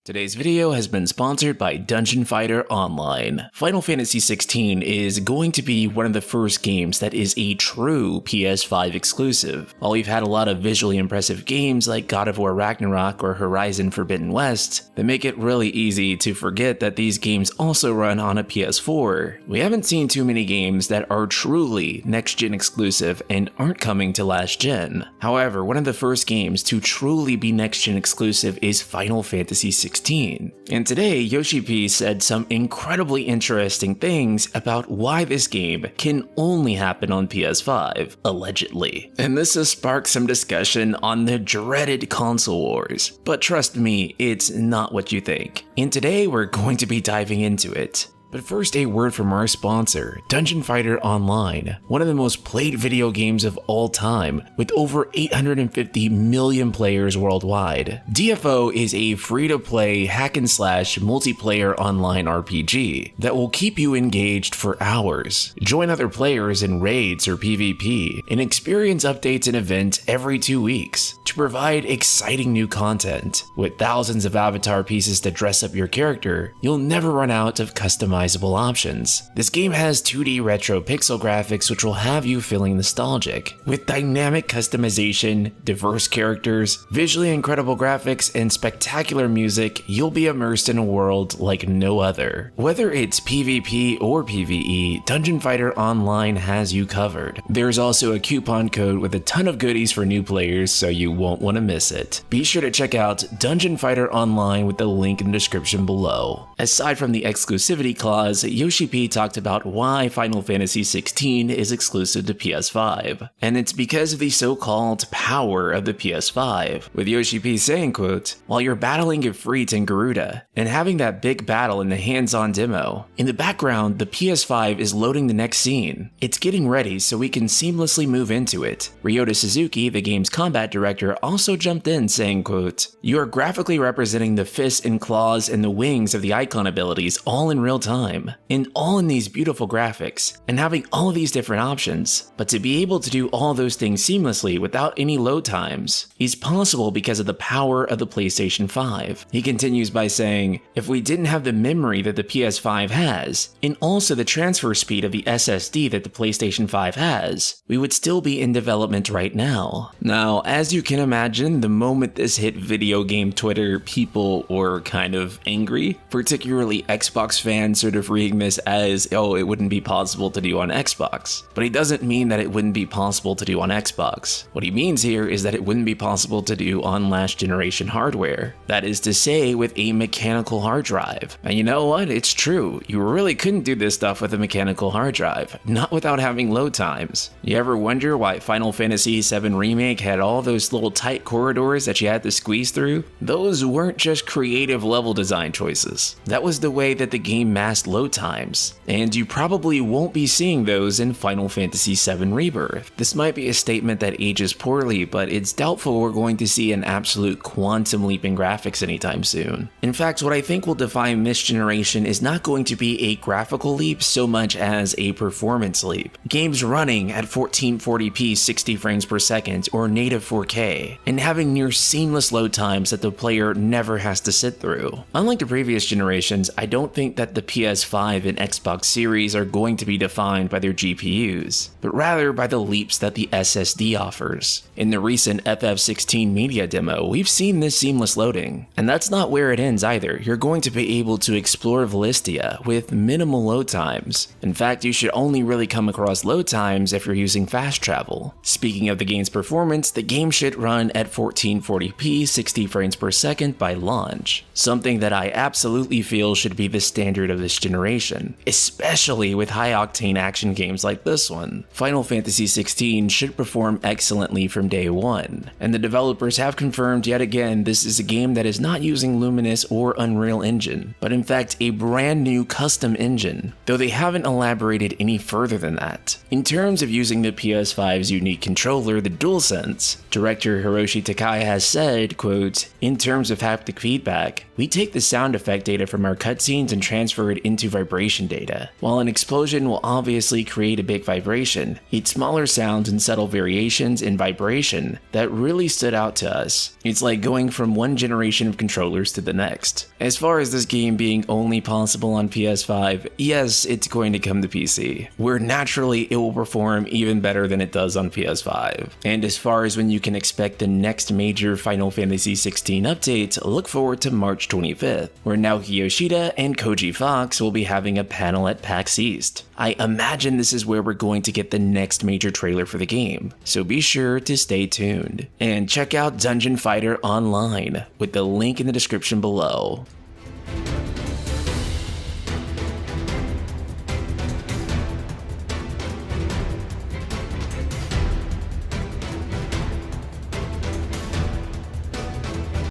Today's video has been sponsored by Dungeon Fighter Online. Final Fantasy XVI is going to be one of the first games that is a true PS5 exclusive. While we've had a lot of visually impressive games like God of War Ragnarok or Horizon Forbidden West that make it really easy to forget that these games also run on a PS4, we haven't seen too many games that are truly next-gen exclusive and aren't coming to last-gen. However, one of the first games to truly be next-gen exclusive is Final Fantasy XVI. And today, Yoshi P said some incredibly interesting things about why this game can only happen on PS5, allegedly. And this has sparked some discussion on the dreaded console wars. But trust me, it's not what you think. And today, we're going to be diving into it. But first, a word from our sponsor, Dungeon Fighter Online, one of the most played video games of all time, with over 850 million players worldwide. DFO is a free-to-play hack-and-slash multiplayer online RPG that will keep you engaged for hours. Join other players in raids or PvP, and experience updates and events every 2 weeks to provide exciting new content. With thousands of avatar pieces to dress up your character, you'll never run out of customizable options. This game has 2D retro pixel graphics which will have you feeling nostalgic. With dynamic customization, diverse characters, visually incredible graphics, and spectacular music, you'll be immersed in a world like no other. Whether it's PvP or PvE, Dungeon Fighter Online has you covered. There's also a coupon code with a ton of goodies for new players, so you won't want to miss it. Be sure to check out Dungeon Fighter Online with the link in the description below. Aside from the exclusivity clause, Yoshi P talked about why Final Fantasy XVI is exclusive to PS5, and it's because of the so-called power of the PS5, with Yoshi P saying, quote, "While you're battling Ifrit and Garuda, and having that big battle in the hands-on demo, in the background the PS5 is loading the next scene. It's getting ready so we can seamlessly move into it." Ryota Suzuki, the game's combat director, also jumped in saying, quote, "You are graphically representing the fists and claws and the wings of the icon abilities all in real time, and all in these beautiful graphics, and having all of these different options. But to be able to do all those things seamlessly without any load times is possible because of the power of the PlayStation 5. He continues by saying, "If we didn't have the memory that the PS5 has, and also the transfer speed of the SSD that the PlayStation 5 has, we would still be in development right now." Now, as you can imagine, the moment this hit video game Twitter, people were kind of angry, particularly Xbox fans sort of reading this as, oh, it wouldn't be possible to do on Xbox. But he doesn't mean that it wouldn't be possible to do on Xbox. What he means here is that it wouldn't be possible to do on last generation hardware. That is to say, with a mechanical hard drive. And you know what? It's true. You really couldn't do this stuff with a mechanical hard drive, not without having load times. You ever wonder why Final Fantasy VII Remake had all those little tight corridors that you had to squeeze through? Those weren't just creative level design choices. That was the way that the game masked load times, and you probably won't be seeing those in Final Fantasy VII Rebirth. This might be a statement that ages poorly, but it's doubtful we're going to see an absolute quantum leap in graphics anytime soon. In fact, what I think will define this generation is not going to be a graphical leap so much as a performance leap. Games running at 1440p 60 frames per second or native 4K, and having near seamless load times that the player never has to sit through. Unlike the previous generations, I don't think that the PS5 and Xbox Series are going to be defined by their GPUs, but rather by the leaps that the SSD offers. In the recent FF16 media demo, we've seen this seamless loading, and that's not where it ends either. You're going to be able to explore Valistia with minimal load times. In fact, you should only really come across load times if you're using fast travel. Speaking of the game's performance, the game should run at 1440p 60 frames per second by launch, something that I absolutely feel should be the standard of this generation, especially with high-octane action games like this one. Final Fantasy XVI should perform excellently from day one, and the developers have confirmed yet again this is a game that is not using Luminous or Unreal Engine, but in fact a brand new custom engine, though they haven't elaborated any further than that. In terms of using the PS5's unique controller, the DualSense, director Hiroshi Takai has said, quote, "In terms of haptic feedback, we take the sound effect data from our cutscenes and transfer it into vibration data. While an explosion will obviously create a big vibration, it's smaller sounds and subtle variations in vibration that really stood out to us. It's like going from one generation of controllers to the next. As far as this game being only possible on PS5, yes, it's going to come to PC, where naturally it will perform even better than it does on PS5. And as far as when you can expect the next major Final Fantasy XVI update, look forward to March 25th, where Naoki Yoshida and Koji Fox will be having a panel at PAX East. I imagine this is where we're going to get the next major trailer for the game, so be sure to stay tuned. And check out Dungeon Fighter Online with the link in the description below.